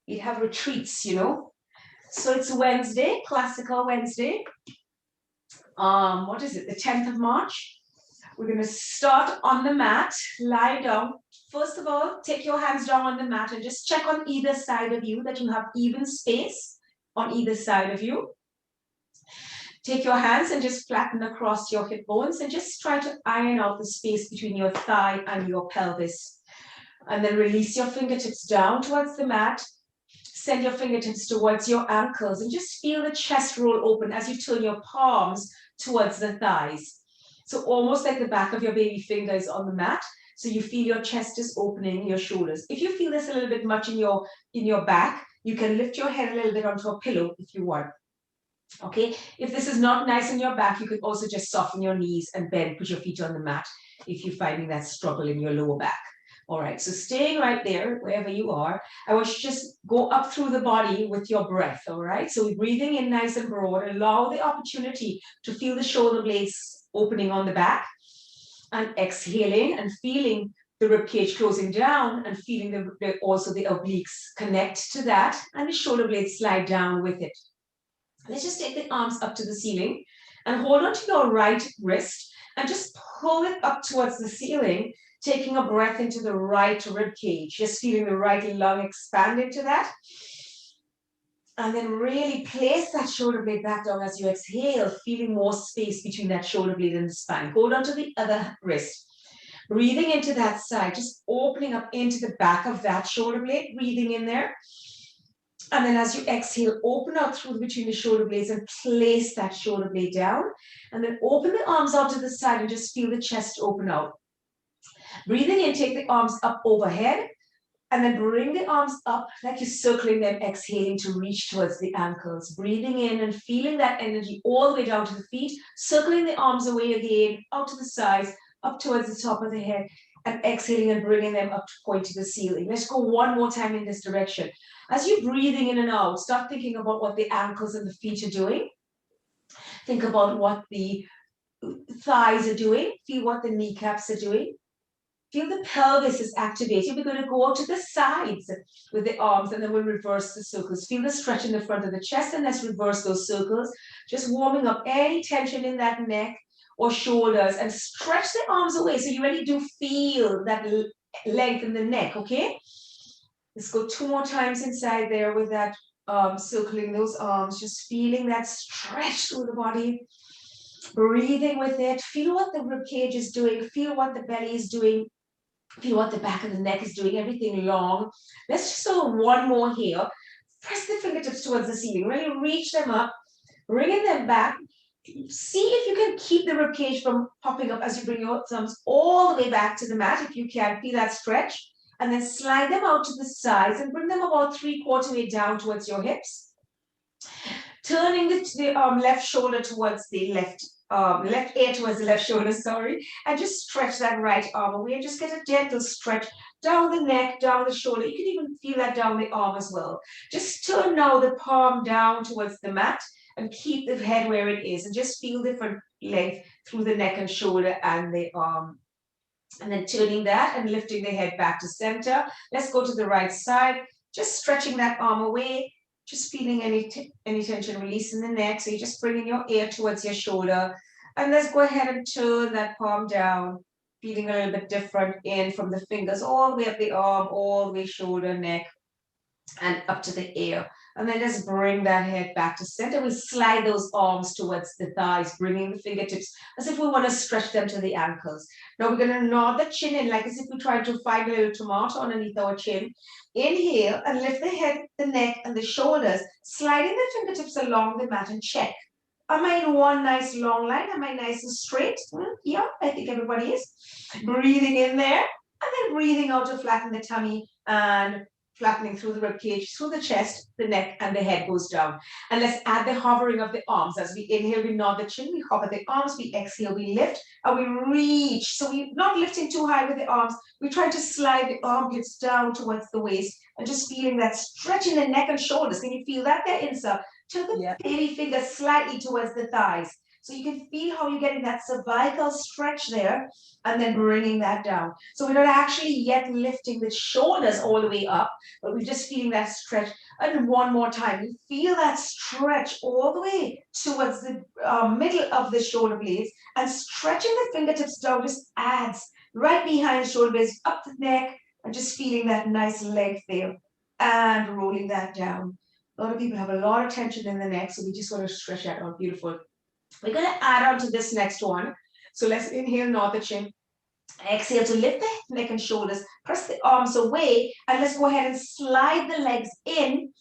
we'd have retreats, you know. So it's Wednesday, classical Wednesday. What is it? The 10th of March. We're going to start on the mat, lie down. First of all, take your hands down on the mat and just check on either side of you that you have even space on either side of you. Take your hands and just flatten across your hip bones and just try to iron out the space between your thigh and your pelvis. And then release your fingertips down towards the mat. Send your fingertips towards your ankles and just feel the chest roll open as you turn your palms towards the thighs. So almost like the back of your baby finger is on the mat. So you feel your chest is opening, your shoulders. If you feel this a little bit much in your back, you can lift your head a little bit onto a pillow if you want. Okay, if this is not nice in your back, you can also just soften your knees and bend, put your feet on the mat if you're finding that struggle in your lower back. All right, so staying right there, wherever you are, I want you to just go up through the body with your breath, all right? So we're breathing in nice and broad. Allow the opportunity to feel the shoulder blades opening on the back and exhaling and feeling the ribcage closing down and feeling also the obliques connect to that and the shoulder blades slide down with it. Let's just take the arms up to the ceiling and hold on to your right wrist and just pull it up towards the ceiling, taking a breath into the right rib cage, just feeling the right lung expand into that. And then really place that shoulder blade back down as you exhale, feeling more space between that shoulder blade and the spine. Hold on to the other wrist. Breathing into that side, just opening up into the back of that shoulder blade, breathing in there. And then as you exhale, open out through between the shoulder blades and place that shoulder blade down. And then open the arms out to the side and just feel the chest open out. Breathing in, take the arms up overhead. And then bring the arms up like you're circling them, exhaling to reach towards the ankles. Breathing in and feeling that energy all the way down to the feet. Circling the arms away again, out to the sides, up towards the top of the head. And exhaling and bringing them up to point to the ceiling. Let's go one more time in this direction. As you're breathing in and out, start thinking about what the ankles and the feet are doing. Think about what the thighs are doing. Feel what the kneecaps are doing. Feel the pelvis is activated. We're going to go out to the sides with the arms and then we'll reverse the circles. Feel the stretch in the front of the chest and let's reverse those circles. Just warming up any tension in that neck or shoulders and stretch the arms away. So you really do feel that length in the neck, okay? Let's go 2 more times inside there with that circling those arms, just feeling that stretch through the body. Breathing with it. Feel what the rib cage is doing. Feel what the belly is doing. Feel what the back of the neck is doing, everything long. Let's just do one more here. Press the fingertips towards the ceiling. Really reach them up, bringing them back. See if you can keep the rib cage from popping up as you bring your thumbs all the way back to the mat. If you can, feel that stretch. And then slide them out to the sides and bring them about 3/4 way down towards your hips. Turning the left shoulder towards the left ear towards the left shoulder, sorry, and just stretch that right arm away and just get a gentle stretch down the neck, down the shoulder. You can even feel that down the arm as well. Just turn now the palm down towards the mat and keep the head where it is and just feel different length through the neck and shoulder and the arm. And then turning that and lifting the head back to center. Let's go to the right side, just stretching that arm away. Just feeling any tension release in the neck. So you're just bringing your ear towards your shoulder. And let's go ahead and turn that palm down. Feeling a little bit different in from the fingers all the way up the arm, all the way shoulder, neck, and up to the ear. And then just bring that head back to center. We slide those arms towards the thighs, bringing the fingertips as if we want to stretch them to the ankles. Now we're going to nod the chin in like as if we're trying to find a little tomato underneath our chin. Inhale and lift the head, the neck, and the shoulders, sliding the fingertips along the mat and check. Am I in one nice long line? Am I nice and straight? Yeah, I think everybody is. Breathing in there and then breathing out to flatten the tummy and flattening through the rib cage, through the chest, the neck, and the head goes down. And let's add the hovering of the arms. As we inhale, we nod the chin, we hover the arms, we exhale, we lift, and we reach. So we're not lifting too high with the arms. We're trying to slide the armpits down towards the waist and just feeling that stretch in the neck and shoulders. Can you feel that there, Insa? Turn the baby fingers slightly towards the thighs. So you can feel how you're getting that cervical stretch there and then bringing that down. So we're not actually yet lifting the shoulders all the way up, but we're just feeling that stretch. And one more time, you feel that stretch all the way towards the middle of the shoulder blades, and stretching the fingertips down just adds right behind the shoulder blades, up the neck, and just feeling that nice length there and rolling that down. A lot of people have a lot of tension in the neck, so we just want to stretch that out. Beautiful. We're going to add on to this next one. So let's inhale, nod the chin. Exhale to lift the neck and shoulders. Press the arms away, and let's go ahead and slide the legs in.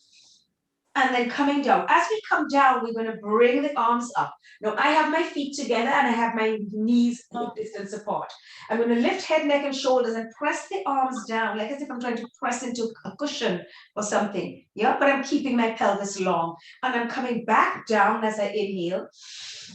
And then coming down. As we come down, we're going to bring the arms up. Now, I have my feet together and I have my knees a distance apart. I'm going to lift head, neck, and shoulders and press the arms down, like as if I'm trying to press into a cushion or something. Yeah, but I'm keeping my pelvis long. And I'm coming back down as I inhale.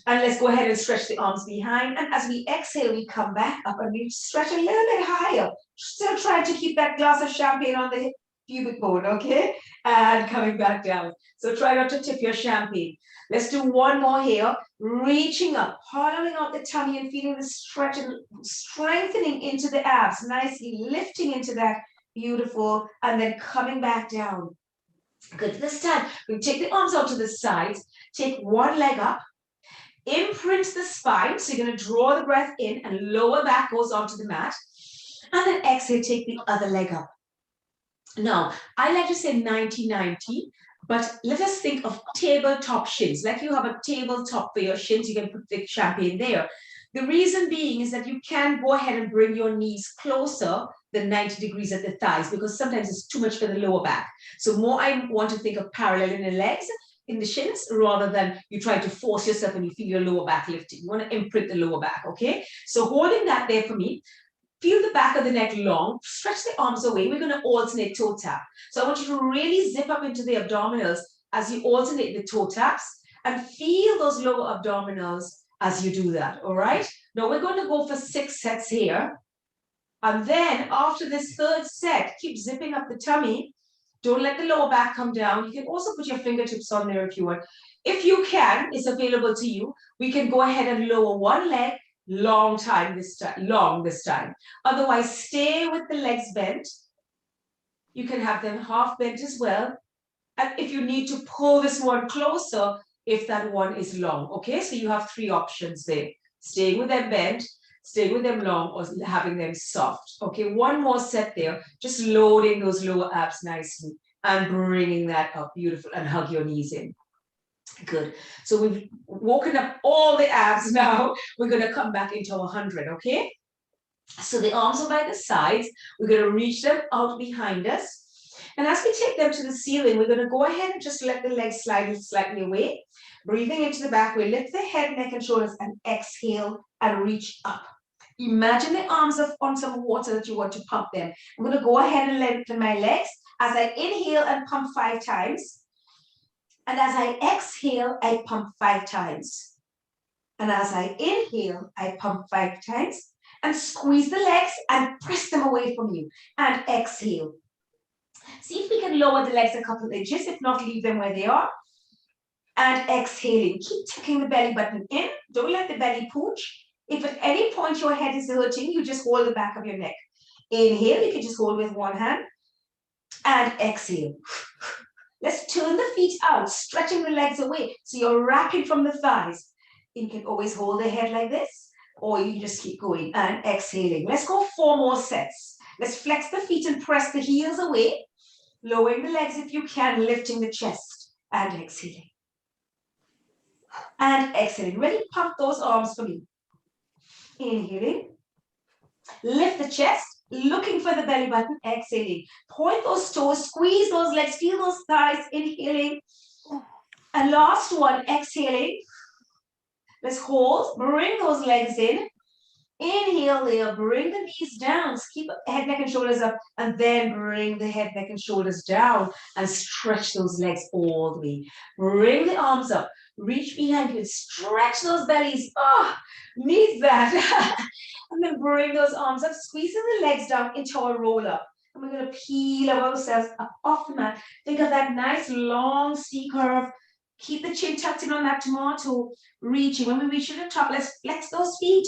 And let's go ahead and stretch the arms behind. And as we exhale, we come back up and we stretch a little bit higher. Still trying to keep that glass of champagne on the pubic bone, okay? And coming back down. So try not to tip your champagne. Let's do one more here. Reaching up, hollowing out the tummy and feeling the stretch and strengthening into the abs, nicely lifting into that. Beautiful. And then coming back down. Good. This time, we take the arms out to the sides, take one leg up, imprint the spine. So you're going to draw the breath in and lower back goes onto the mat. And then exhale, take the other leg up. Now, I like to say 90-90, but let us think of tabletop shins. Like you have a tabletop for your shins, you can put the champagne there. The reason being is that you can go ahead and bring your knees closer than 90 degrees at the thighs, because sometimes it's too much for the lower back. So more I want to think of paralleling the legs in the shins rather than you try to force yourself and you feel your lower back lifting. You want to imprint the lower back, okay? So holding that there for me. Feel the back of the neck long, stretch the arms away. We're going to alternate toe tap. So I want you to really zip up into the abdominals as you alternate the toe taps and feel those lower abdominals as you do that, all right? Now we're going to go for 6 sets here. And then after this third set, keep zipping up the tummy. Don't let the lower back come down. You can also put your fingertips on there if you want. If you can, it's available to you. We can go ahead and lower one leg. Long this time. Otherwise, stay with the legs bent. You can have them half bent as well. And if you need to pull this one closer, if that one is long, okay? So you have 3 options there. Staying with them bent, staying with them long, or having them soft. Okay, one more set there. Just loading those lower abs nicely and bringing that up. Beautiful. And hug your knees in. Good. So we've woken up all the abs now. We're going to come back into 100, okay? So the arms are by the sides. We're going to reach them out behind us. And as we take them to the ceiling, we're going to go ahead and just let the legs slide slightly away. Breathing into the back, we lift the head, neck, and shoulders and exhale and reach up. Imagine the arms on some water that you want to pump them. I'm going to go ahead and lengthen my legs as I inhale and pump 5 times. And as I exhale, I pump 5 times. And as I inhale, I pump 5 times. And squeeze the legs and press them away from you. And exhale. See if we can lower the legs a couple of inches. If not, leave them where they are. And exhaling. Keep tucking the belly button in. Don't let the belly pooch. If at any point your head is hurting, you just hold the back of your neck. Inhale, you can just hold with one hand. And exhale. Let's turn the feet out, stretching the legs away. So you're wrapping from the thighs. You can always hold the head like this, or you just keep going and exhaling. Let's go 4 more sets. Let's flex the feet and press the heels away. Lowering the legs if you can, lifting the chest and exhaling. And exhaling. Really pump those arms for me. Inhaling. Lift the chest. Looking for the belly button, exhaling. Point those toes, squeeze those legs, feel those thighs, inhaling. And last one, exhaling. Let's hold, bring those legs in. Inhale there, bring the knees down. Keep head, neck, and shoulders up. And then bring the head, neck, and shoulders down. And stretch those legs all the way. Bring the arms up. Reach behind you and stretch those bellies. Oh, needs that. And then bring those arms up, squeezing the legs down into a roll up. And we're going to peel ourselves up off the mat. Think of that nice long C curve. Keep the chin tucked in on that tomato, reaching. When we reach to the top, let's flex those feet,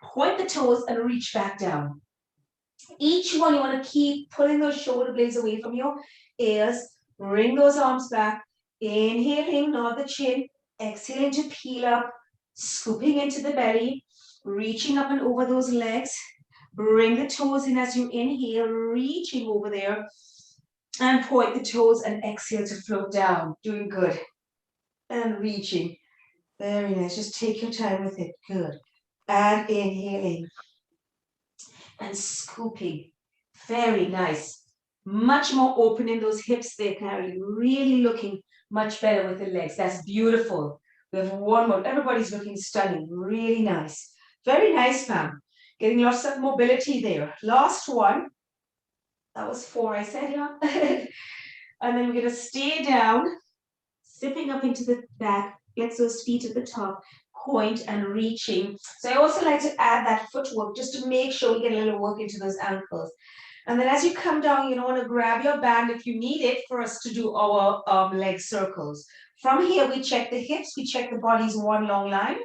point the toes and reach back down. Each one, you want to keep pulling those shoulder blades away from your ears. Bring those arms back. Inhaling, nod the chin. Exhaling to peel up. Scooping into the belly. Reaching up and over those legs. Bring the toes in as you inhale, reaching over there. And point the toes and exhale to float down. Doing good. And reaching. Very nice. Just take your time with it. Good. And inhaling. And scooping. Very nice. Much more open in those hips there, Carly. Really looking much better with the legs. That's beautiful. We have one more. Everybody's looking stunning. Really nice. Very nice, Pam. Getting lots of mobility there. Last one. That was 4, I said, yeah. And then we're going to stay down, zipping up into the back. Flex those feet at the top. Point and reaching. So I also like to add that footwork just to make sure we get a little work into those ankles. And then as you come down, you want to grab your band if you need it for us to do our leg circles. From here, we check the hips, we check the body's one long line.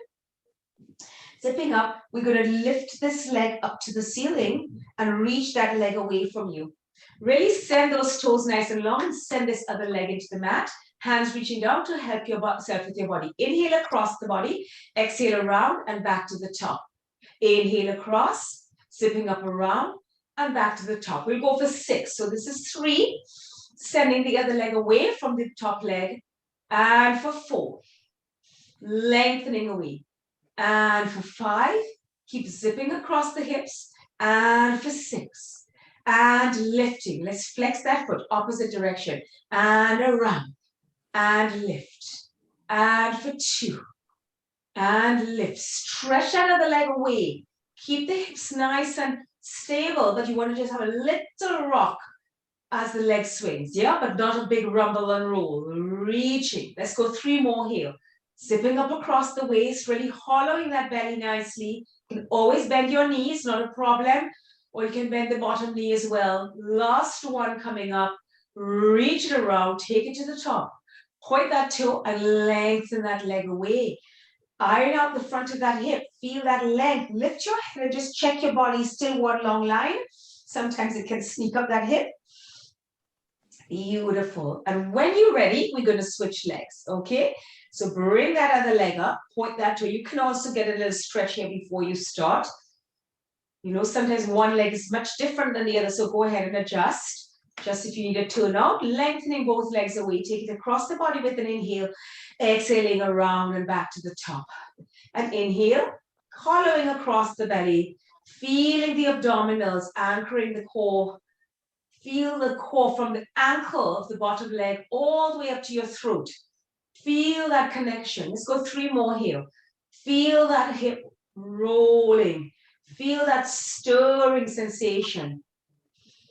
Zipping up, we're going to lift this leg up to the ceiling and reach that leg away from you. Really send those toes nice and long and send this other leg into the mat. Hands reaching down to help yourself with your body. Inhale across the body, exhale around and back to the top. Inhale across, zipping up around and back to the top. We'll go for 6. So this is 3, sending the other leg away from the top leg. And for 4, lengthening away. And for 5, keep zipping across the hips. And for 6, and lifting. Let's flex that foot, opposite direction. And around. And lift. And for 2. And lift. Stretch that other leg away. Keep the hips nice and stable, but you want to just have a little rock as the leg swings, yeah? But not a big rumble and roll. Reaching. Let's go 3 more here. Zipping up across the waist, really hollowing that belly nicely. You can always bend your knees, not a problem. Or you can bend the bottom knee as well. Last one coming up. Reach it around, take it to the top. Point that toe and lengthen that leg away. Iron out the front of that hip. Feel that length. Lift your head and just check your body. Still one long line. Sometimes it can sneak up that hip. Beautiful. And when you're ready, we're going to switch legs. Okay? So bring that other leg up. Point that toe. You can also get a little stretch here before you start. You know, sometimes one leg is much different than the other. So go ahead and adjust. Just if you need a turn out, lengthening both legs away. Take it across the body with an inhale. Exhaling around and back to the top. And inhale, hollowing across the belly. Feeling the abdominals, anchoring the core. Feel the core from the ankle of the bottom leg all the way up to your throat. Feel that connection. Let's go 3 more here. Feel that hip rolling. Feel that stirring sensation.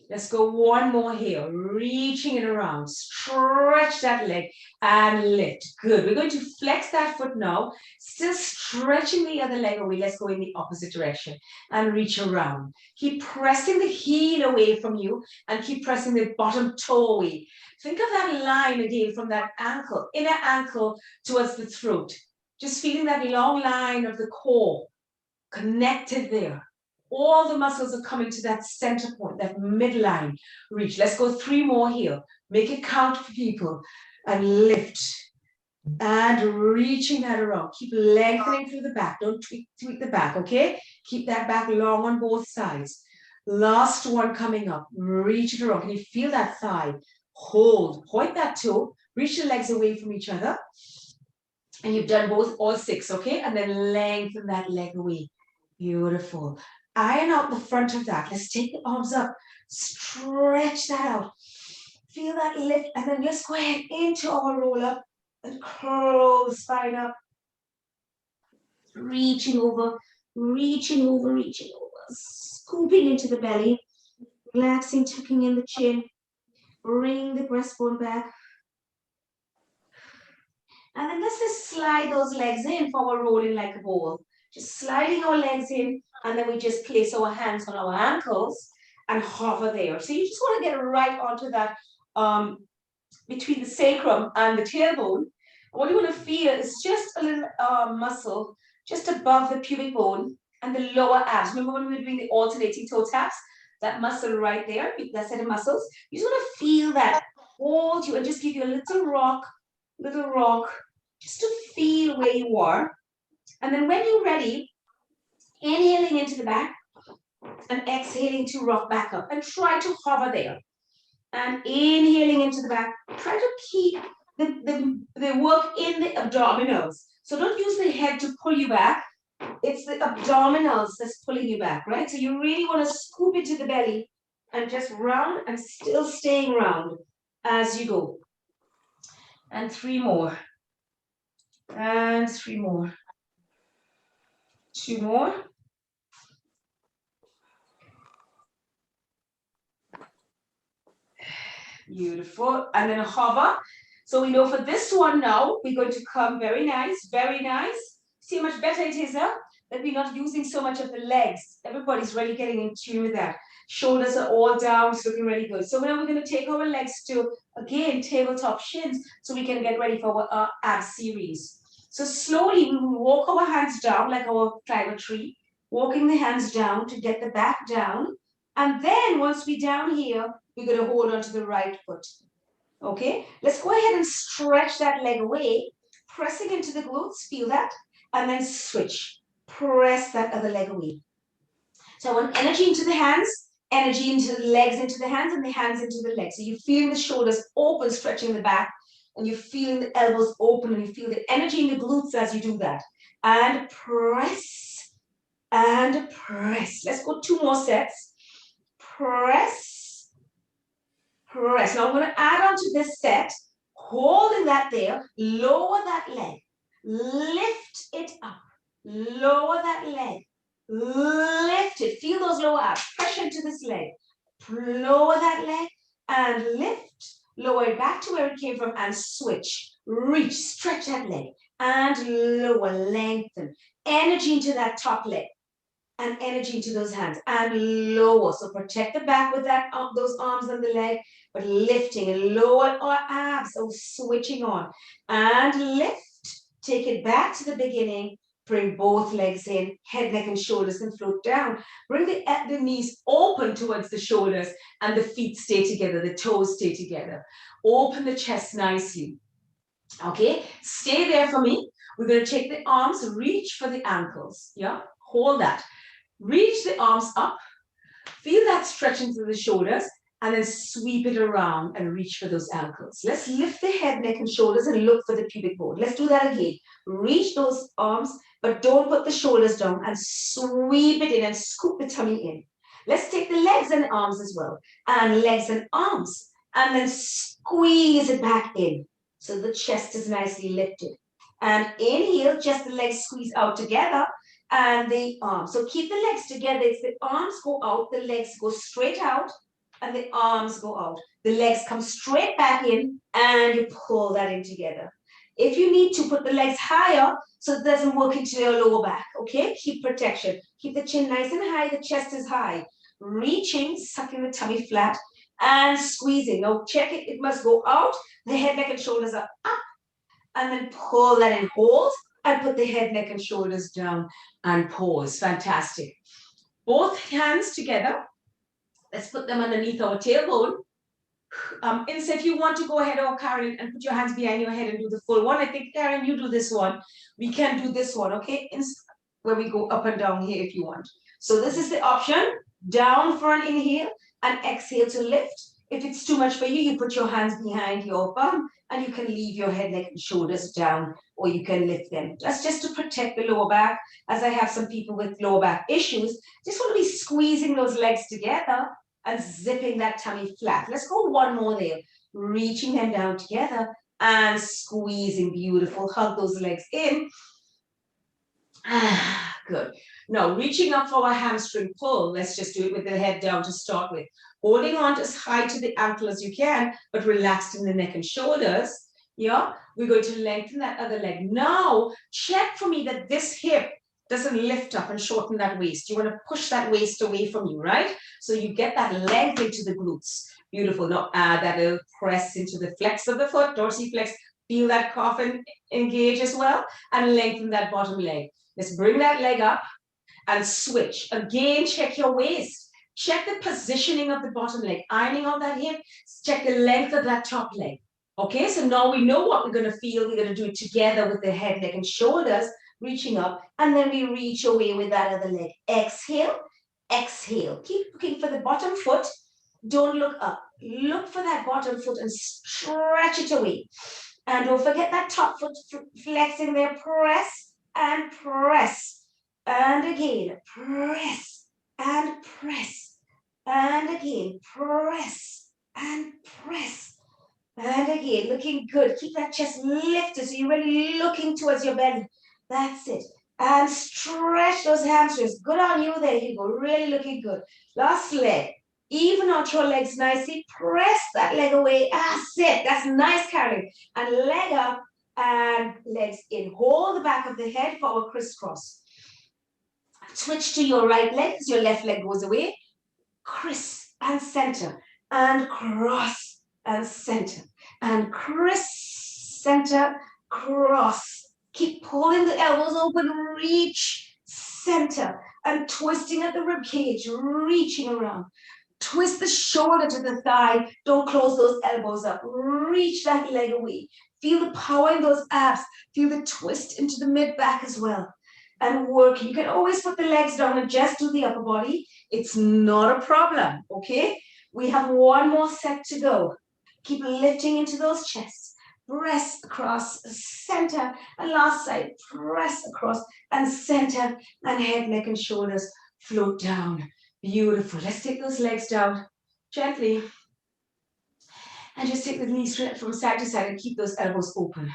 Let's go 1 more here. Reaching it around. Stretch that leg and lift. Good. We're going to flex that foot now. Still stretching the other leg away. Let's go in the opposite direction and reach around. Keep pressing the heel away from you and keep pressing the bottom toe away. Think of that line again from that ankle, inner ankle towards the throat. Just feeling that long line of the core connected there. All the muscles are coming to that center point, that midline reach. Let's go 3 more here. Make it count for people. And lift. And reaching that around. Keep lengthening through the back. Don't tweak the back, okay? Keep that back long on both sides. Last one coming up. Reach it around. Can you feel that thigh? Hold. Point that toe. Reach the legs away from each other. And you've done all 6, okay? And then lengthen that leg away. Beautiful. Iron out the front of that. Let's take the arms up. Stretch that out. Feel that lift. And then just go ahead into our roll up and curl the spine up. Reaching over, reaching over, reaching over. Scooping into the belly. Relaxing, tucking in the chin. Bring the breastbone back. And then let's just slide those legs in for our rolling like a ball. Just sliding our legs in, and then we just place our hands on our ankles and hover there. So you just want to get right onto that between the sacrum and the tailbone. What you want to feel is just a little muscle just above the pubic bone and the lower abs. Remember when we were doing the alternating toe taps? That muscle right there, that set of muscles. You just want to feel that hold you and just give you a little rock, just to feel where you are. And then when you're ready, inhaling into the back and exhaling to rock back up, and try to hover there. And inhaling into the back, try to keep the work in the abdominals. So don't use the head to pull you back. It's the abdominals that's pulling you back, right? So you really want to scoop into the belly and just round and still staying round as you go. And 3 more. And 3 more. 2 more. Beautiful. And then hover. So we know for this one now, we're going to come very nice, very nice. See how much better it is now? That we're not using so much of the legs. Everybody's really getting in tune with that. Shoulders are all down, it's looking really good. So now we're going to take our legs to, again, tabletop shins, so we can get ready for our ab series. So slowly we will walk our hands down like our climber tree, walking the hands down to get the back down. And then once we're down here, we're going to hold on to the right foot. Okay, let's go ahead and stretch that leg away, pressing into the glutes, feel that, and then switch. Press that other leg away. So I want energy into the hands, energy into the legs, into the hands, and the hands into the legs. So you're feeling the shoulders open, stretching the back, and you're feeling the elbows open, and you feel the energy in the glutes as you do that. And press, and press. Let's go 2 more sets. Press, press. Now I'm going to add on to this set, holding that there, lower that leg, lift it up, lower that leg, lift it, feel those lower abs, pressure into this leg, lower that leg and lift, lower it back to where it came from and switch, reach, stretch that leg and lower, lengthen, energy into that top leg. And energy into those hands and lower. So protect the back with that those arms and the leg, but lifting and lower our abs. So switching on and lift. Take it back to the beginning. Bring both legs in. Head, neck, and shoulders can float down. Bring the knees open towards the shoulders and the feet stay together. The toes stay together. Open the chest nicely. Okay, stay there for me. We're going to take the arms, reach for the ankles. Yeah, hold that. Reach the arms up, feel that stretching through the shoulders, and then sweep it around and reach for those ankles. Let's lift the head, neck, and shoulders and look for the pubic bone. Let's do that again. Reach those arms, but don't put the shoulders down and sweep it in and scoop the tummy in. Let's take the legs and arms as well, and legs and arms, and then squeeze it back in so the chest is nicely lifted. And inhale, just the legs squeeze out together. And the arms. So keep the legs together. It's the arms go out, the legs go straight out, and the arms go out. The legs come straight back in, and you pull that in together. If you need to, put the legs higher so it doesn't work into your lower back, okay? Keep protection. Keep the chin nice and high, the chest is high. Reaching, sucking the tummy flat, and squeezing. Now check it, it must go out. The head, neck, and shoulders are up, and then pull that in, hold, and put the head, neck, and shoulders down and pause. Fantastic. Both hands together. Let's put them underneath our tailbone. Instead, if you want to go ahead, or Karen, and put your hands behind your head and do the full one. I think, Karen, you do this one. We can do this one, okay? Where we go up and down here if you want. So this is the option. Down for an inhale and exhale to lift. If it's too much for you, you put your hands behind your bum and you can leave your head, neck, and shoulders down, or you can lift them. That's just to protect the lower back. As I have some people with lower back issues, just want to be squeezing those legs together and zipping that tummy flat. Let's go 1 more there. Reaching them down together and squeezing. Beautiful. Hug those legs in. Good. Now, reaching up for our hamstring pull. Let's just do it with the head down to start with. Holding on as high to the ankle as you can, but relaxed in the neck and shoulders. Yeah, we're going to lengthen that other leg. Now, check for me that this hip doesn't lift up and shorten that waist. You want to push that waist away from you, right? So you get that length into the glutes. Beautiful. Now add that little press into the flex of the foot, dorsiflex. Feel that coffin engage as well, and lengthen that bottom leg. Let's bring that leg up and switch. Again, check your waist. Check the positioning of the bottom leg, ironing out that hip. Check the length of that top leg. Okay, so now we know what we're going to feel. We're going to do it together with the head, neck, and shoulders, reaching up, and then we reach away with that other leg. Exhale, exhale. Keep looking for the bottom foot. Don't look up. Look for that bottom foot and stretch it away. And don't forget that top foot flexing there. Press and press. And again, press and press. And again, press and press. And again, looking good. Keep that chest lifted so you're really looking towards your belly. That's it. And stretch those hamstrings. Good on you. There you go. Really looking good. Last leg. Even out your legs nicely. Press that leg away. That's it. That's nice carrying. And leg up and legs in. Hold the back of the head forward, crisscross. Switch to your right leg as your left leg goes away. Criss and center. And cross and center. And criss, center, cross. Keep pulling the elbows open. Reach, center. And twisting at the rib cage. Reaching around. Twist the shoulder to the thigh. Don't close those elbows up. Reach that leg away. Feel the power in those abs. Feel the twist into the mid-back as well. And work. You can always put the legs down and just do the upper body. It's not a problem, okay? We have one more set to go. Keep lifting into those chests. Press across, center, and last side. Press across and center, and head, neck, and shoulders float down. Beautiful. Let's take those legs down gently. And just take the knees from side to side and keep those elbows open.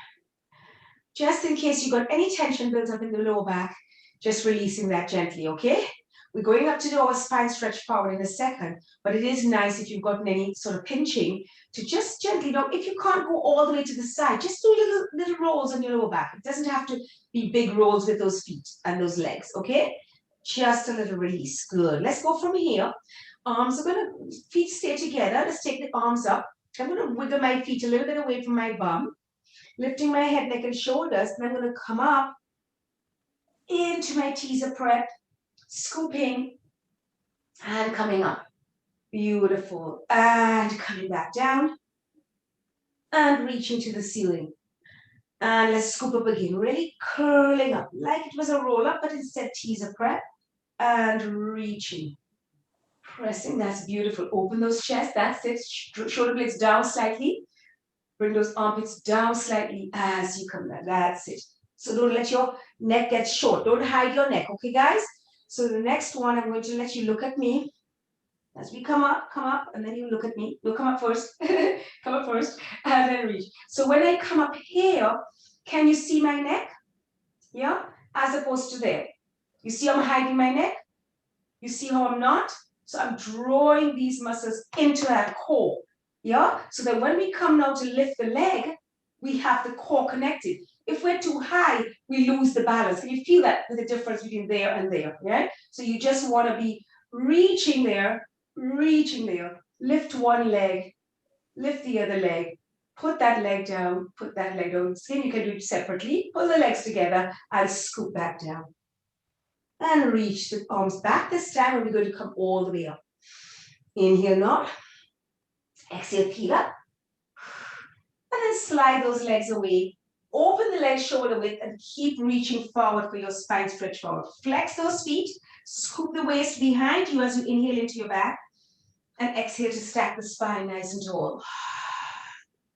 Just in case you got any tension built up in the lower back, just releasing that gently, okay? We're going up to do our spine stretch forward in a second, but it is nice if you've gotten any sort of pinching to just gently, if you can't go all the way to the side, just do little rolls on your lower back. It doesn't have to be big rolls with those feet and those legs, okay? Just a little release. Good. Let's go from here. Feet stay together. Let's take the arms up. I'm going to wiggle my feet a little bit away from my bum, lifting my head, neck, and shoulders, and I'm going to come up into my teaser prep, scooping and coming up. Beautiful. And coming back down and reaching to the ceiling. And let's scoop up again, really curling up like it was a roll up, but instead teaser prep and reaching. Pressing, that's beautiful. Open those chests, that's it. Shoulder blades down slightly. Bring those armpits down slightly as you come down. That's it. So don't let your neck get short. Don't hide your neck, okay, guys? So the next one, I'm going to let you look at me. As we come up, and then you look at me. You'll come up first. Come up first, and then reach. So when I come up here, can you see my neck? Yeah? As opposed to there. You see I'm hiding my neck? You see how I'm not? So I'm drawing these muscles into that core. Yeah? So that when we come now to lift the leg, we have the core connected. If we're too high, we lose the balance. Can you feel that, the difference between there and there? Yeah? So you just want to be reaching there, lift one leg, lift the other leg, put that leg down, Skin, you can do it separately, pull the legs together and scoop back down. And reach the arms back. This time we're going to come all the way up. Inhale, nod. Exhale, peel up. And then slide those legs away. Open the legs shoulder width and keep reaching forward for your spine stretch forward. Flex those feet. Scoop the waist behind you as you inhale into your back. And exhale to stack the spine nice and tall.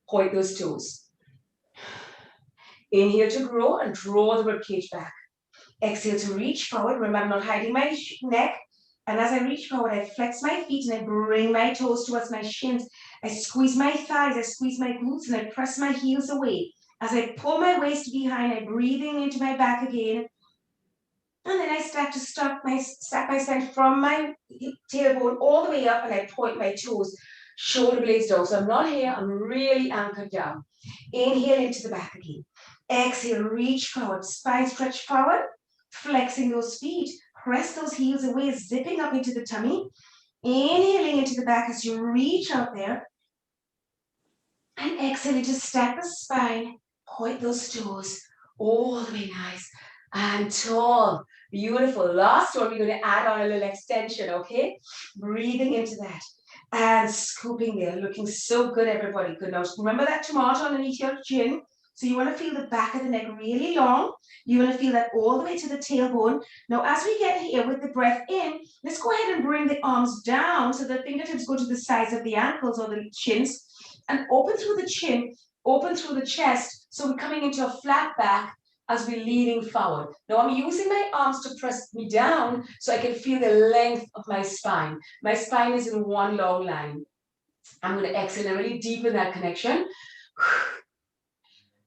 Point those toes. Inhale to grow and draw the ribcage back. Exhale to reach forward. Remember, I'm not hiding my neck. And as I reach forward, I flex my feet and I bring my toes towards my shins. I squeeze my thighs, I squeeze my glutes, and I press my heels away. As I pull my waist behind, I'm breathing into my back again. And then I start to stack my spine from my tailbone all the way up, and I point my toes, shoulder blades down. So I'm not here, I'm really anchored down. Inhale into the back again. Exhale, reach forward, spine stretch forward, flexing those feet. Press those heels away, zipping up into the tummy. Inhaling into the back as you reach out there. And exhaling to stack the spine Point those toes all the way nice and tall. Beautiful. Last one, we're going to add on a little extension, okay? Breathing into that and scooping there. Looking so good, everybody. Good. Now, remember that tomato underneath your chin? So you want to feel the back of the neck really long. You want to feel that all the way to the tailbone. Now, as we get here with the breath in, let's go ahead and bring the arms down so the fingertips go to the sides of the ankles or the chins and open through the chin, open through the chest. So we're coming into a flat back as we're leaning forward. Now I'm using my arms to press me down so I can feel the length of my spine. My spine is in one long line. I'm going to exhale and really deepen that connection.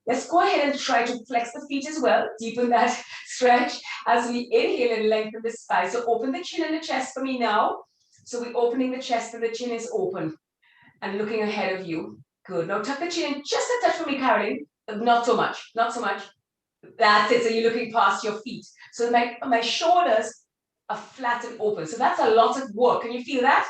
Let's go ahead and try to flex the feet as well, deepen that stretch as we inhale and lengthen the spine. So open the chin and the chest for me now. So we're opening the chest and the chin is open and looking ahead of you. Good. Now tuck the chin in just a touch for me, Caroline. Not so much, not so much. That's it. So you're looking past your feet. So my shoulders are flat and open. So that's a lot of work. Can you feel that?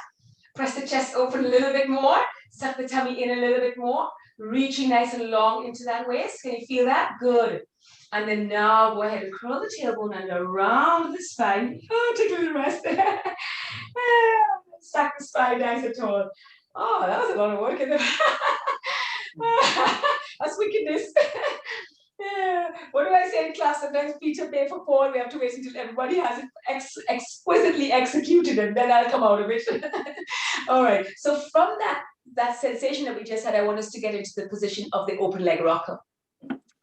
Press the chest open a little bit more. Suck the tummy in a little bit more. Reaching nice and long into that waist. Can you feel that? Good. And then now go ahead and curl the tailbone and around the spine. Oh, take a little rest. Stack the spine nice and tall. Oh, that was a lot of work, isn't it? That's wickedness. Yeah. What do I say in class? Sometimes Peter pay for Paul. We have to wait until everybody has it exquisitely executed, and then I'll come out of it. All right. So from that sensation that we just had, I want us to get into the position of the open leg rocker,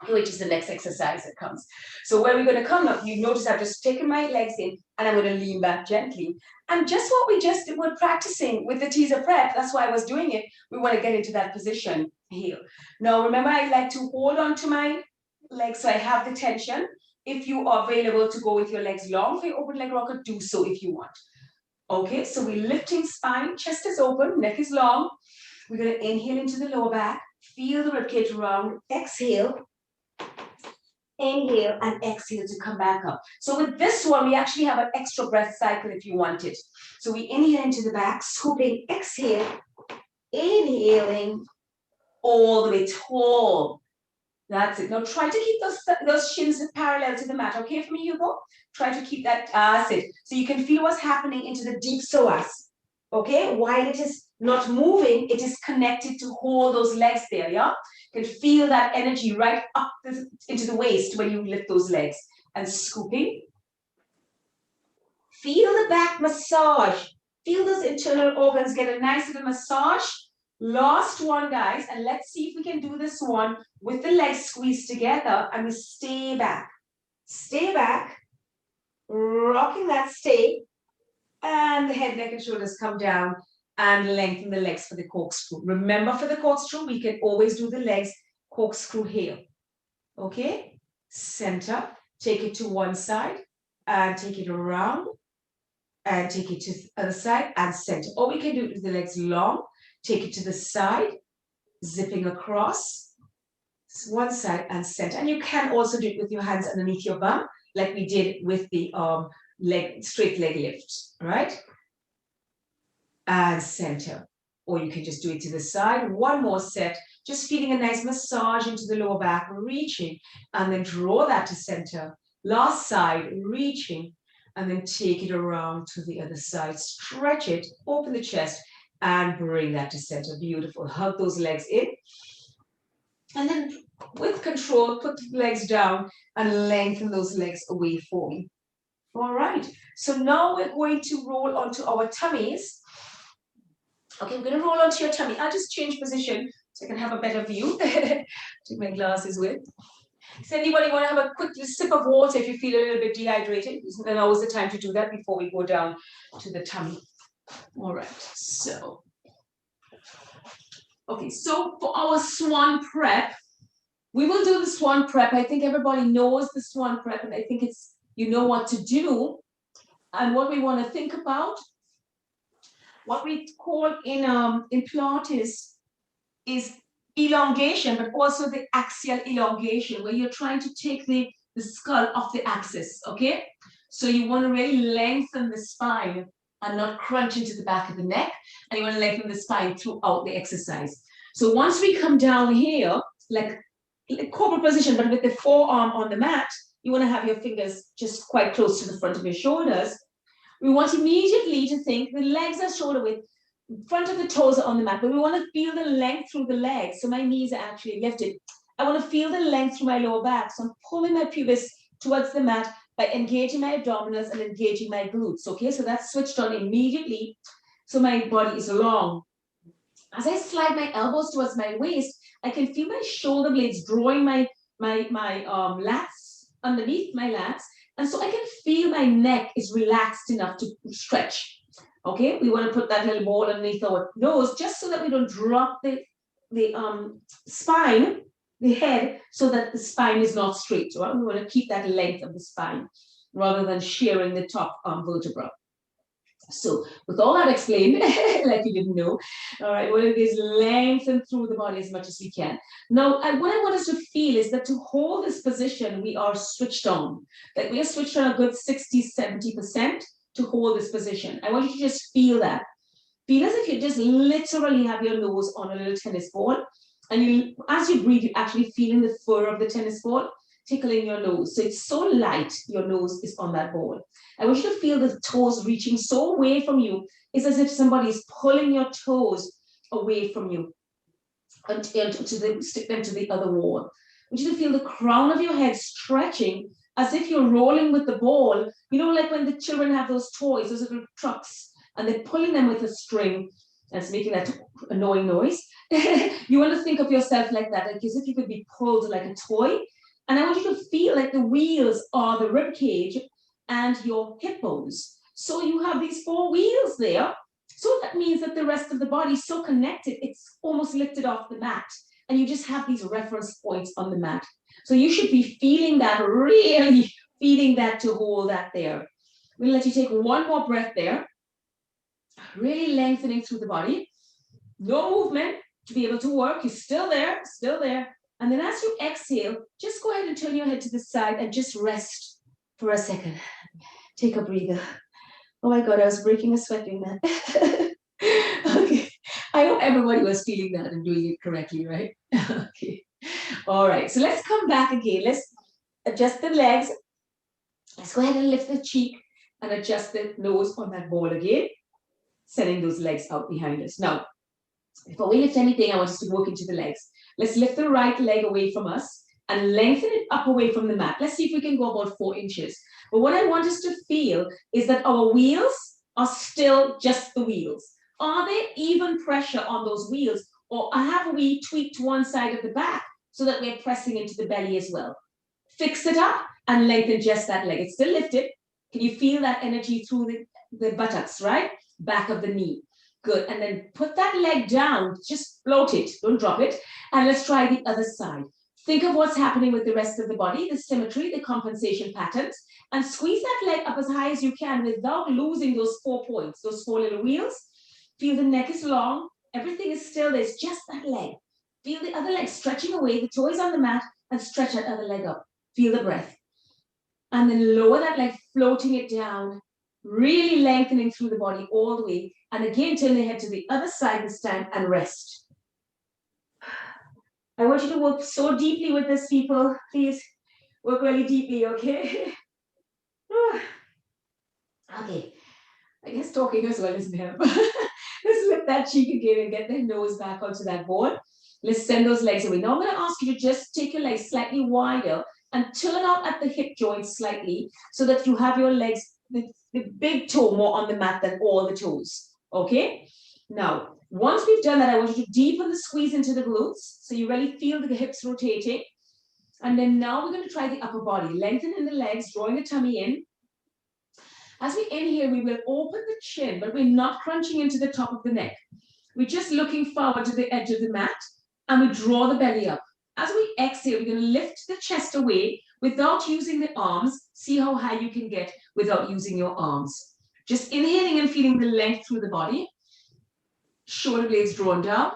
which is the next exercise that comes. So where we're going to come up, you notice I've just taken my legs in and I'm going to lean back gently. And just what we just were practicing with the teaser prep, that's why I was doing it. We want to get into that position here. Now, remember, I like to hold on to my legs so I have the tension. If you are available to go with your legs long for your open leg rocker, do so if you want. Okay, so we're lifting spine, chest is open, neck is long. We're going to inhale into the lower back, feel the ribcage round, exhale. Inhale and exhale to come back up. So with this one, we actually have an extra breath cycle if you want it. So we inhale into the back, scooping, exhale, inhaling all the way tall. That's it. Now try to keep those shins parallel to the mat. Okay for me, Hugo? Try to keep that, that's it. So you can feel what's happening into the deep psoas. Okay? While it is not moving, it is connected to hold those legs there, yeah? You can feel that energy right up into the waist when you lift those legs. And scooping. Feel the back massage. Feel those internal organs get a nice little massage. Last one, guys, and let's see if we can do this one with the legs squeezed together and we stay back. Stay back, rocking that stay, and the head, neck, and shoulders come down and lengthen the legs for the corkscrew. Remember, for the corkscrew, we can always do the legs corkscrew here. Okay? Center, take it to one side, and take it around, and take it to the other side, and center. Or we can do it with the legs long, take it to the side, zipping across, one side and center. And you can also do it with your hands underneath your bum, like we did with the straight leg lift, right? And center. Or you can just do it to the side. One more set, just feeling a nice massage into the lower back, reaching, and then draw that to center. Last side, reaching, and then take it around to the other side. Stretch it, open the chest, and bring that to center. Beautiful. Hug those legs in. And then with control, put the legs down and lengthen those legs away for me. All right. So now we're going to roll onto our tummies. Okay, we're going to roll onto your tummy. I'll just change position so I can have a better view. Take my glasses with. Does anybody want to have a quick sip of water if you feel a little bit dehydrated? Then always the time to do that before we go down to the tummy. All right, so. Okay, so for our swan prep, we will do the swan prep. I think everybody knows the swan prep, and I think it's, you know what to do. And what we want to think about, what we call in Pilates is elongation, but also the axial elongation, where you're trying to take the skull off the axis, okay? So you want to really lengthen the spine and not crunch into the back of the neck, and you want to lengthen the spine throughout the exercise. So once we come down here, like cobra position, but with the forearm on the mat. You want to have your fingers just quite close to the front of your shoulders. We want immediately to think the legs are shoulder width, front of the toes are on the mat, but we want to feel the length through the legs. So my knees are actually lifted. I want to feel the length through my lower back. So I'm pulling my pubis towards the mat by engaging my abdominals and engaging my glutes. Okay, so that's switched on immediately. So my body is long. As I slide my elbows towards my waist, I can feel my shoulder blades drawing my lats underneath my lats. And so I can feel my neck is relaxed enough to stretch. Okay, we want to put that little ball underneath our nose just so that we don't drop the spine, the head, so that the spine is not straight. Right? We want to keep that length of the spine rather than shearing the top vertebra. So with all that explained, like you didn't know, all right, what it is, lengthen through the body as much as we can. Now, what I want us to feel is that to hold this position, we are switched on. Like we are switched on a good 60, 70% to hold this position. I want you to just feel that. Feel as if you just literally have your nose on a little tennis ball. And you, as you breathe, you're actually feeling the fur of the tennis ball tickling your nose. So it's so light, your nose is on that ball. I want you to feel the toes reaching so away from you. It's as if somebody is pulling your toes away from you until stick them to the other wall. I want you to feel the crown of your head stretching as if you're rolling with the ball. You know, like when the children have those toys, those little trucks, and they're pulling them with a string, and it's making that annoying noise. You want to think of yourself like that, like as if you could be pulled like a toy. And I want you to feel like the wheels are the rib cage and your hip bones. So you have these 4 wheels there. So that means that the rest of the body is so connected, it's almost lifted off the mat. And you just have these reference points on the mat. So you should be feeling that, really feeling that to hold that there. We'll let you take one more breath there. Really lengthening through the body. No movement to be able to work. You're still there, still there. And then as you exhale, just go ahead and turn your head to the side and just rest for a second. Take a breather. Oh my God, I was breaking a sweat doing that. Okay. I hope everybody was feeling that and doing it correctly, right? Okay. All right. So let's come back again. Let's adjust the legs. Let's go ahead and lift the cheek and adjust the nose on that ball again. Sending those legs out behind us. Now, before we lift anything, I want us to work into the legs. Let's lift the right leg away from us and lengthen it up away from the mat. Let's see if we can go about 4 inches. But what I want us to feel is that our wheels are still just the wheels. Are there even pressure on those wheels? Or have we tweaked one side of the back so that we're pressing into the belly as well? Fix it up and lengthen just that leg. It's still lifted. Can you feel that energy through the buttocks, right? Back of the knee. Good. And then put that leg down. Just float it. Don't drop it. And let's try the other side. Think of what's happening with the rest of the body, the symmetry, the compensation patterns, and squeeze that leg up as high as you can without losing those 4 points, those 4 little wheels. Feel the neck is long. Everything is still. There's just that leg. Feel the other leg stretching away. The toe is on the mat and stretch that other leg up. Feel the breath. And then lower that leg, floating it down, really lengthening through the body all the way. And again, turn the head to the other side this time and rest. I want you to work so deeply with this, people. Please work really deeply, okay? Okay. I guess talking as well isn't help. Let's lift that cheek again and get the nose back onto that ball. Let's send those legs away. Now I'm going to ask you to just take your legs slightly wider and turn out at the hip joints slightly so that you have your legs, the big toe more on the mat than all the toes. Okay? Now, once we've done that, I want you to deepen the squeeze into the glutes so you really feel the hips rotating. And then now we're going to try the upper body. Lengthen in the legs, drawing the tummy in. As we inhale, we will open the chin, but we're not crunching into the top of the neck. We're just looking forward to the edge of the mat, and we draw the belly up. As we exhale, we're going to lift the chest away without using the arms. See how high you can get without using your arms. Just inhaling and feeling the length through the body. Shoulder blades drawn down.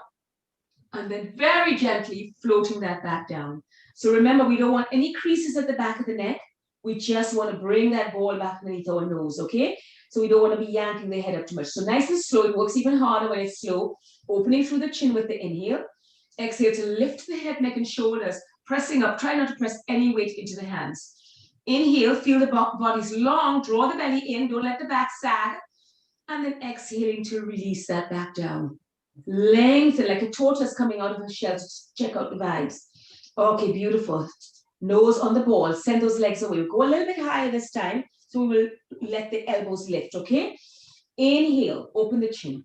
And then very gently floating that back down. So remember, we don't want any creases at the back of the neck. We just want to bring that ball back underneath our nose, okay? So we don't want to be yanking the head up too much. So nice and slow. It works even harder when it's slow. Opening through the chin with the inhale. Exhale to lift the head, neck, and shoulders. pressing up. Try not to press any weight into the hands. Inhale, feel the body's long, draw the belly in, don't let the back sag. And then exhaling to release that back down. Lengthen like a tortoise coming out of a shell. Just check out the vibes. Okay, beautiful. Nose on the ball, send those legs away. We'll go a little bit higher this time, so we will let the elbows lift, okay? Inhale, open the chin.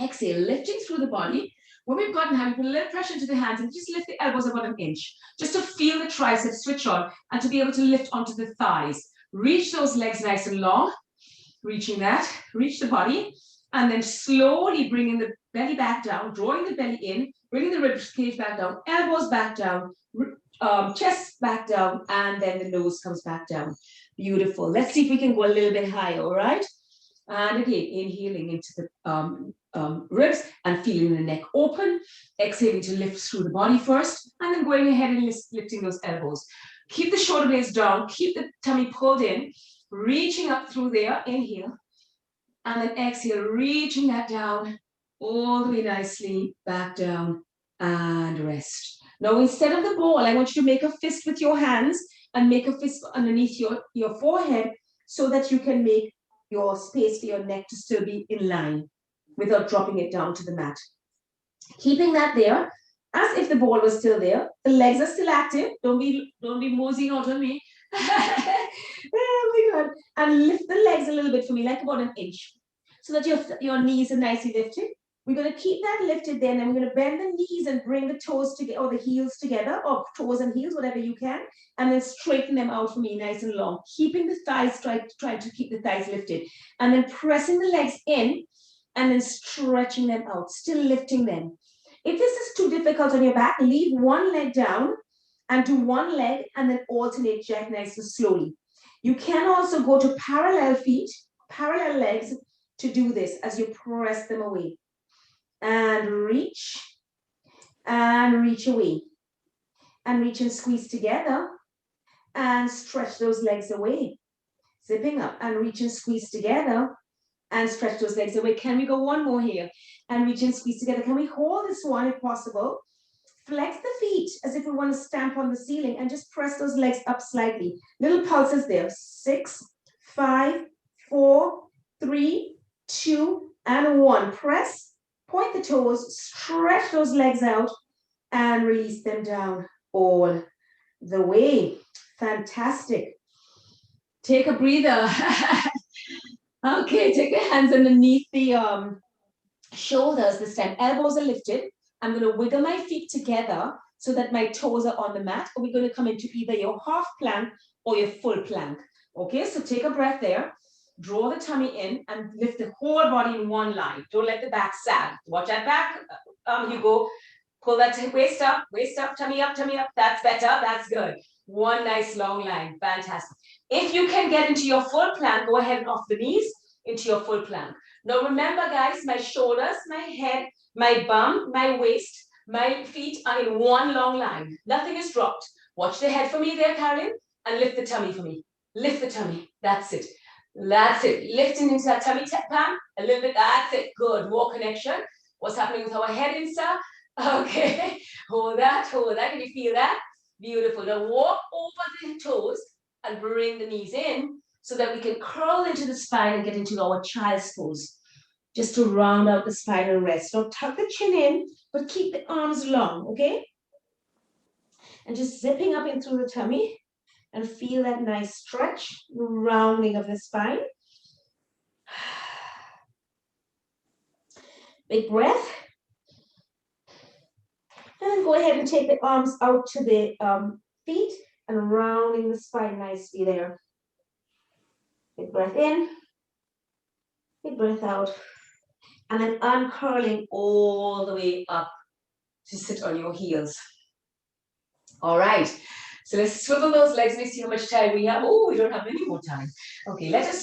Exhale, lifting through the body. When we've gotten high, we put a little pressure into the hands and just lift the elbows about an inch, just to feel the triceps switch on and to be able to lift onto the thighs. Reach those legs nice and long, reaching that, reach the body, and then slowly bringing the belly back down, drawing the belly in, bringing the rib cage back down, elbows back down, chest back down, and then the nose comes back down. Beautiful. Let's see if we can go a little bit higher, all right? And again, inhaling into the ribs and feeling the neck open, exhaling to lift through the body first, and then going ahead and lifting those elbows. Keep the shoulder blades down, keep the tummy pulled in, reaching up through there, inhale, and then exhale, reaching that down, all the way nicely, back down, and rest. Now, instead of the ball, I want you to make a fist with your hands and make a fist underneath your forehead so that you can make your space for your neck to still be in line without dropping it down to the mat. Keeping that there, as if the ball was still there. The legs are still active. Don't be moseying out on me. Oh my God. And lift the legs a little bit for me, like about an inch, so that your knees are nicely lifted. We're going to keep that lifted then, and we're going to bend the knees and bring the toes together, or the heels together, or toes and heels, whatever you can, and then straighten them out for me nice and long, keeping the thighs, trying to keep the thighs lifted, and then pressing the legs in, and then stretching them out, still lifting them. If this is too difficult on your back, leave one leg down and do one leg, and then alternate jack nice and slowly. You can also go to parallel feet, parallel legs to do this as you press them away. And reach away, and reach and squeeze together, and stretch those legs away, zipping up, and reach and squeeze together, and stretch those legs away. Can we go one more here? And reach and squeeze together. Can we hold this one if possible? Flex the feet as if we want to stamp on the ceiling, and just press those legs up slightly. Little pulses there. 6, 5, 4, 3, 2, and 1. Press. Point the toes, stretch those legs out, and release them down all the way. Fantastic. Take a breather. Okay, take your hands underneath the shoulders this time. Elbows are lifted. I'm going to wiggle my feet together so that my toes are on the mat. Or we're going to come into either your half plank or your full plank. Okay, so take a breath there. Draw the tummy in and lift the whole body in one line. Don't let the back sag. Watch that back. You go. Pull that waist up, tummy up, tummy up. That's better. That's good. One nice long line. Fantastic. If you can get into your full plank, go ahead and off the knees into your full plank. Now remember, guys, my shoulders, my head, my bum, my waist, my feet are in one long line. Nothing is dropped. Watch the head for me there, Carolyn, and lift the tummy for me. Lift the tummy. That's it. That's it. Lifting into that tummy pan a little bit. That's it. Good. More connection. What's happening with our head inside? Okay. Hold that. Hold that. Can you feel that? Beautiful. Now walk over the toes and bring the knees in so that we can curl into the spine and get into our child's pose. Just to round out the spine and rest. Don't tuck the chin in, but keep the arms long. Okay. And just zipping up in through the tummy. And feel that nice stretch, rounding of the spine. Big breath. And then go ahead and take the arms out to the feet and rounding the spine nicely there. Big breath in. Big breath out. And then uncurling all the way up to sit on your heels. All right. So let's swivel those legs. Let's see how much time we have. Oh, we don't have any more time. Okay, let us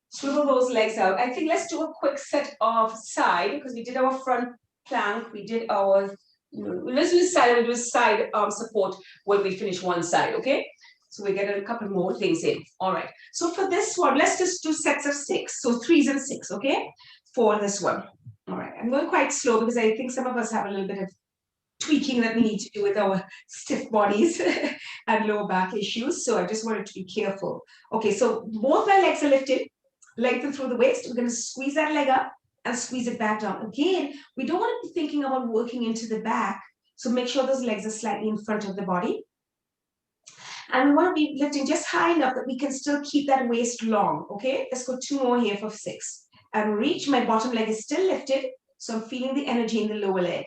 swivel those legs out. I think let's do a quick set of side, because we did our front plank. We did our, let's do side. We'll do side support when we finish one side, okay? So we get a couple more things in. All right. So for this one, let's just do sets of 6. So 3s and 6, okay? For this one. All right. I'm going quite slow because I think some of us have a little bit of tweaking that we need to do with our stiff bodies and lower back issues. So I just wanted to be careful. Okay, so both my legs are lifted, lengthen through the waist. We're going to squeeze that leg up and squeeze it back down. Again, we don't want to be thinking about working into the back. So make sure those legs are slightly in front of the body. And we want to be lifting just high enough that we can still keep that waist long. Okay, let's go 2 more here for 6. And reach, my bottom leg is still lifted. So I'm feeling the energy in the lower leg.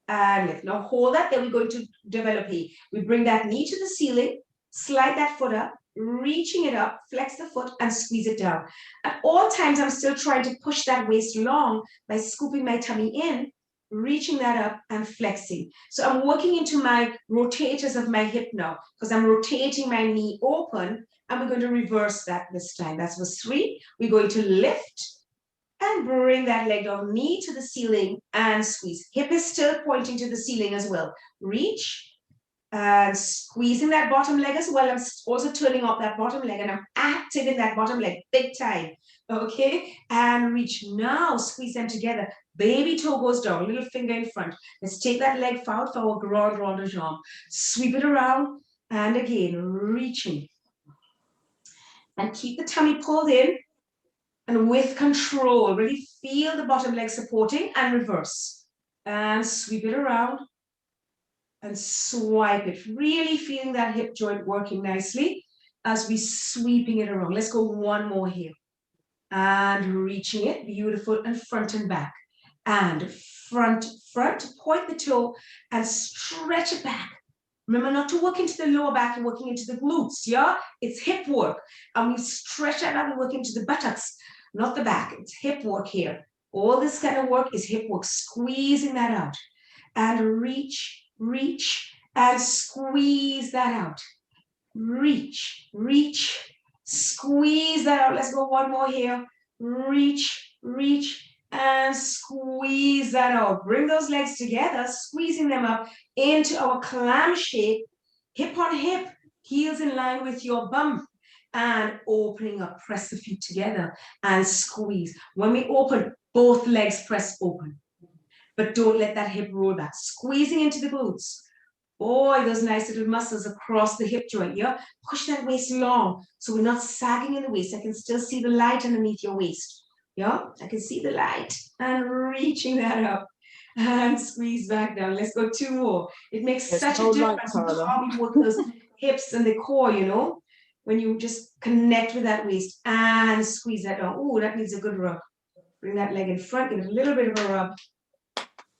And lift. Now hold that, then we're going to develop here. We bring that knee to the ceiling, slide that foot up, reaching it up, flex the foot and squeeze it down. At all times, I'm still trying to push that waist long by scooping my tummy in, reaching that up and flexing. So I'm working into my rotators of my hip now because I'm rotating my knee open and we're going to reverse that this time. That's was 3. We're going to lift and bring that leg down, knee to the ceiling and squeeze. Hip is still pointing to the ceiling as well. Reach and squeezing that bottom leg as well. I'm also turning up that bottom leg and I'm active in that bottom leg big time. Okay, and reach now, squeeze them together. Baby toe goes down, little finger in front. Let's take that leg forward for our grand rond de jambe. Sweep it around and again, reaching. And keep the tummy pulled in. And with control, really feel the bottom leg supporting and reverse. And sweep it around and swipe it. Really feeling that hip joint working nicely as we're sweeping it around. Let's go 1 more here. And reaching it, beautiful, and front and back. And front, point the toe and stretch it back. Remember not to work into the lower back, you're working into the glutes, yeah? It's hip work. And we stretch that out and work into the buttocks. Not the back, it's hip work here. All this kind of work is hip work, squeezing that out. And reach, and squeeze that out. Reach, squeeze that out. Let's go 1 more here. Reach, and squeeze that out. Bring those legs together, squeezing them up into our clam shape, hip on hip, heels in line with your bum. And opening up, press the feet together and squeeze. When we open, both legs press open. But don't let that hip roll back. Squeezing into the glutes. Boy, those nice little muscles across the hip joint. Yeah, push that waist long so we're not sagging in the waist. I can still see the light underneath your waist. Yeah, I can see the light. And reaching that up. And squeeze back down. Let's go 2 more. It makes such a difference in how we work those hips and the core, you know. When you just connect with that waist and squeeze that down. Oh, that needs a good rub. Bring that leg in front, give it a little bit of a rub.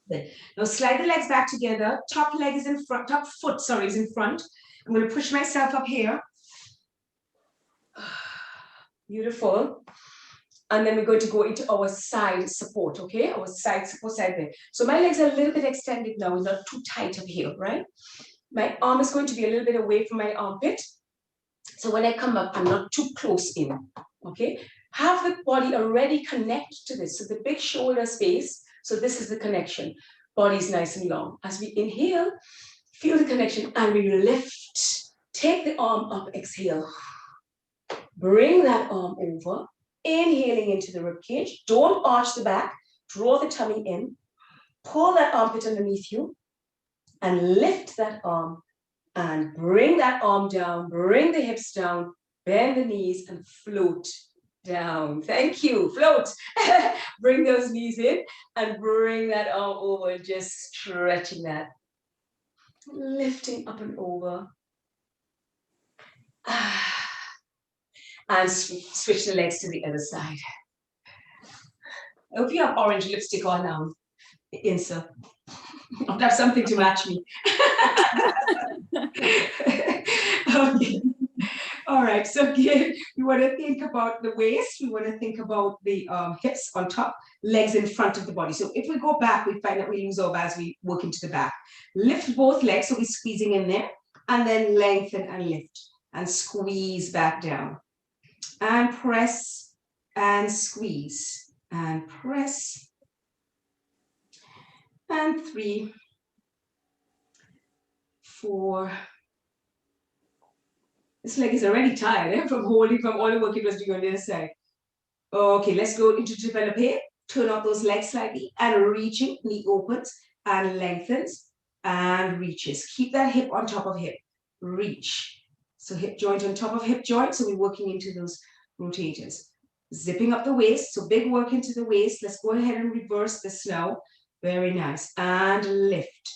Good. Now slide the legs back together. Top leg is in front, top foot, sorry, is in front. I'm going to push myself up here. Beautiful. And then we're going to go into our side support, okay? Our side support side there. So my legs are a little bit extended now, not too tight up here, right? My arm is going to be a little bit away from my armpit. So when I come up, I'm not too close in, okay? Have the body already connect to this. So the big shoulder space, so this is the connection. Body's nice and long. As we inhale, feel the connection and we lift. Take the arm up, exhale. Bring that arm over, inhaling into the rib cage. Don't arch the back, draw the tummy in. Pull that armpit underneath you and lift that arm. And bring that arm down, bring the hips down, bend the knees and float down. Thank you, float. Bring those knees in and bring that arm over, just stretching that. Lifting up and over. And switch the legs to the other side. I hope you have orange lipstick on now, Insa. I'll have something to match me. Okay. All right. So again, we want to think about the waist. We want to think about the hips on top, legs in front of the body. So if we go back, we find that we lose our as we work into the back. Lift both legs, so we're squeezing in there, and then lengthen and lift and squeeze back down. And press and squeeze and press. And 3, 4. This leg is already tired from holding, from all the work it was doing on the other side. Okay, let's go into develop here. Turn out those legs slightly and reaching, knee opens and lengthens and reaches. Keep that hip on top of hip. Reach. So hip joint on top of hip joint. So we're working into those rotators. Zipping up the waist. So big work into the waist. Let's go ahead and reverse this now. Very nice. And lift.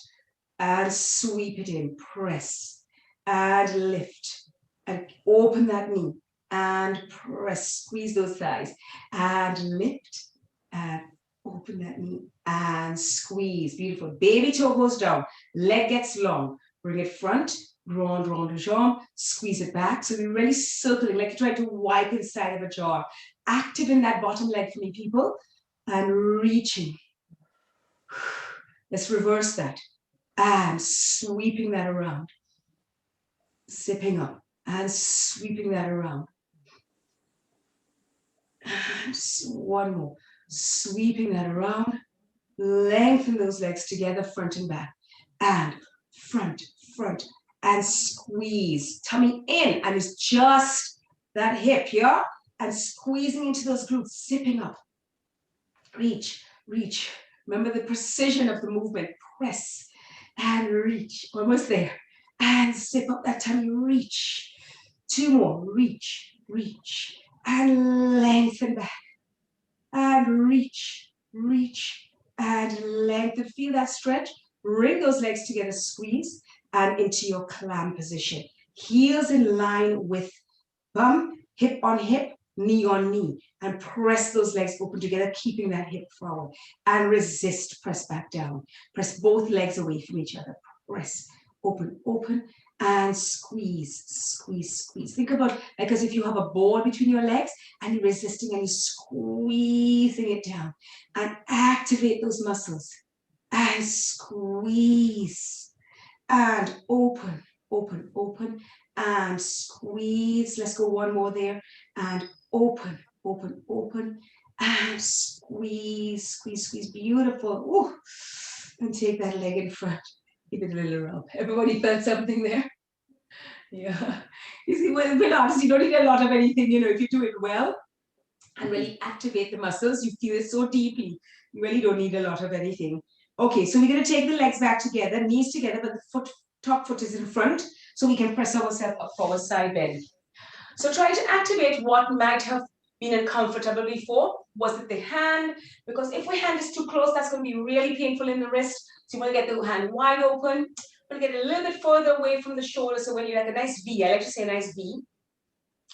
And sweep it in. Press. And lift. And open that knee. And press. Squeeze those thighs. And lift. And open that knee. And squeeze. Beautiful. Baby toe goes down. Leg gets long. Bring it front. Grand rond de jambe. Squeeze it back. So we're really circling, like you're trying to wipe inside of a jar. Active in that bottom leg for me, people. And reaching. Let's reverse that. And sweeping that around. Zipping up. And sweeping that around. And one more. Sweeping that around. Lengthen those legs together, front and back. And front, front. And squeeze. Tummy in. And it's just that hip, yeah? And squeezing into those glutes, zipping up. Reach, reach. Remember the precision of the movement. Press and reach. Almost there. And zip up that tummy. Reach. Two more. Reach, reach. And lengthen back. And reach, reach. And lengthen. Feel that stretch. Bring those legs together. Squeeze. And into your clam position. Heels in line with bum, hip on hip, knee on knee. And press those legs open together, keeping that hip forward. And resist, press back down. Press both legs away from each other. Press, open, open, and squeeze, squeeze, squeeze. Think about like as if you have a ball between your legs and you're resisting and you're squeezing it down. And activate those muscles. And squeeze. And open, open, open, and squeeze. Let's go one more there. And open, open, open, and squeeze, squeeze, squeeze. Beautiful. Ooh. And take that leg in front. Give it a little rub. Everybody felt something there? Yeah. You see, with Pilates, you don't need a lot of anything, you know, if you do it well and really activate the muscles, you feel it so deeply. You really don't need a lot of anything. Okay, so we're going to take the legs back together, knees together, but the top foot is in front, so we can press ourselves up forward side bend. So try to activate what might have been uncomfortable before. Was it the hand? Because if the hand is too close, that's going to be really painful in the wrist. So you want to get the hand wide open. You want to get a little bit further away from the shoulder. So when you like a nice V, I like to say a nice V.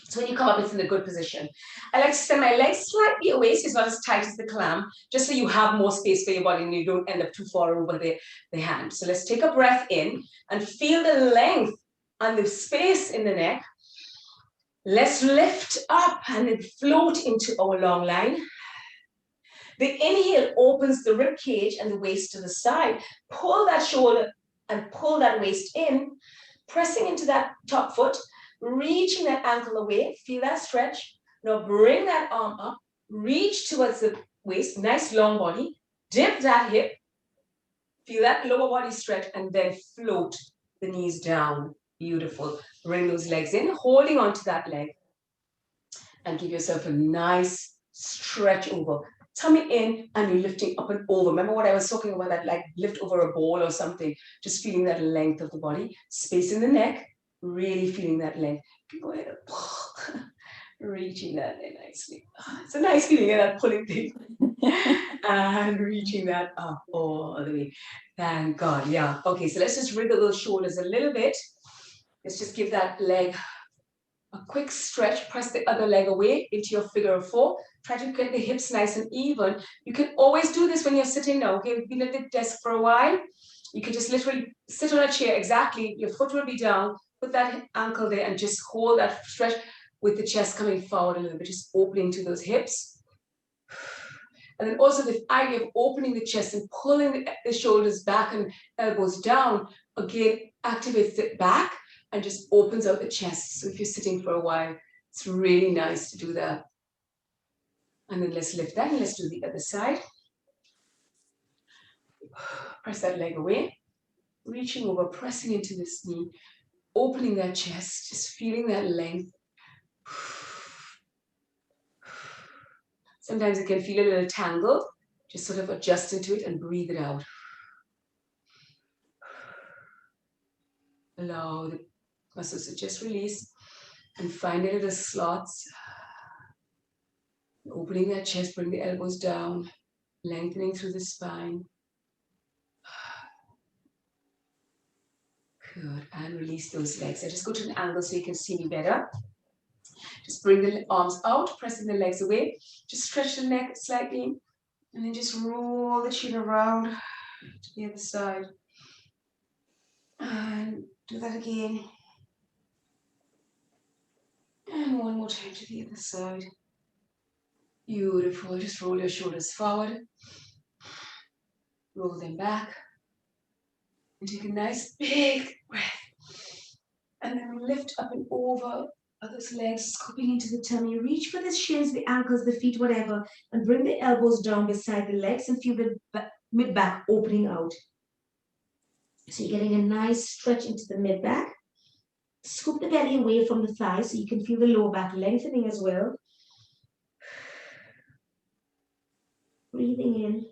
So when you come up, it's in a good position. I like to send my legs slightly away, so it's not as tight as the clam, just so you have more space for your body and you don't end up too far over the hand. So let's take a breath in and feel the length and the space in the neck. Let's lift up and then float into our long line. The inhale opens the rib cage and the waist to the side. Pull that shoulder and pull that waist in, pressing into that top foot. Reaching that ankle away, feel that stretch. Now bring that arm up, reach towards the waist, nice long body, dip that hip, feel that lower body stretch, and then float the knees down. Beautiful. Bring those legs in, holding onto that leg, and give yourself a nice stretch over. Tummy in, and you're lifting up and over. Remember what I was talking about, that like lift over a ball or something, just feeling that length of the body, space in the neck. Really feeling that length. Go ahead and reaching that in nicely. It's a nice feeling, that pulling thing. And reaching that up all the way. Thank God. Yeah. Okay, so let's just wriggle those shoulders a little bit. Let's just give that leg a quick stretch. Press the other leg away into your figure of four. Try to get the hips nice and even. You can always do this when you're sitting now. Okay, you've been at the desk for a while. You can just literally sit on a chair exactly. Your foot will be down. Put that ankle there and just hold that stretch with the chest coming forward a little bit, just opening to those hips. And then also the idea of opening the chest and pulling the shoulders back and elbows down, again, activates it back and just opens out the chest. So if you're sitting for a while, it's really nice to do that. And then let's lift that and let's do the other side. Press that leg away, reaching over, pressing into this knee. Opening that chest, just feeling that length. Sometimes it can feel a little tangled. Just sort of adjust into it and breathe it out. Allow the muscles to just release and find the little slots. Opening that chest, bring the elbows down, lengthening through the spine. Good, and release those legs. I just go to an angle so you can see me better. Just bring the arms out, pressing the legs away. Just stretch the neck slightly, and then just roll the chin around to the other side. And do that again. And one more time to the other side. Beautiful. Just roll your shoulders forward. Roll them back. And take a nice big breath. And then lift up and over those legs, scooping into the tummy. Reach for the shins, the ankles, the feet, whatever. And bring the elbows down beside the legs and feel the mid-back opening out. So you're getting a nice stretch into the mid-back. Scoop the belly away from the thighs so you can feel the lower back lengthening as well. Breathing in.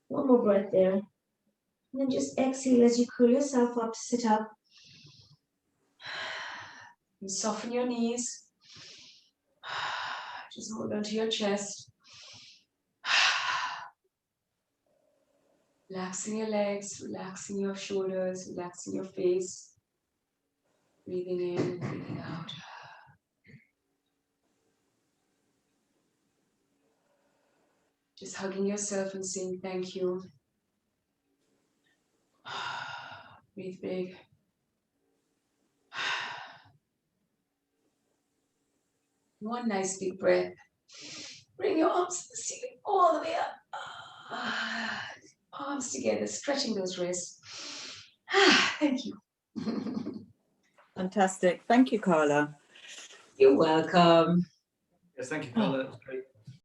One more breath there. And then just exhale as you curl yourself up to sit up. And soften your knees. Just hold onto your chest. Relaxing your legs, relaxing your shoulders, relaxing your face. Breathing in, breathing out. Just hugging yourself and saying thank you. Breathe big. One nice big breath. Bring your arms to the ceiling all the way up. Arms together, stretching those wrists. Thank you. Fantastic. Thank you, Carla. You're welcome. Yes, thank you, Carla.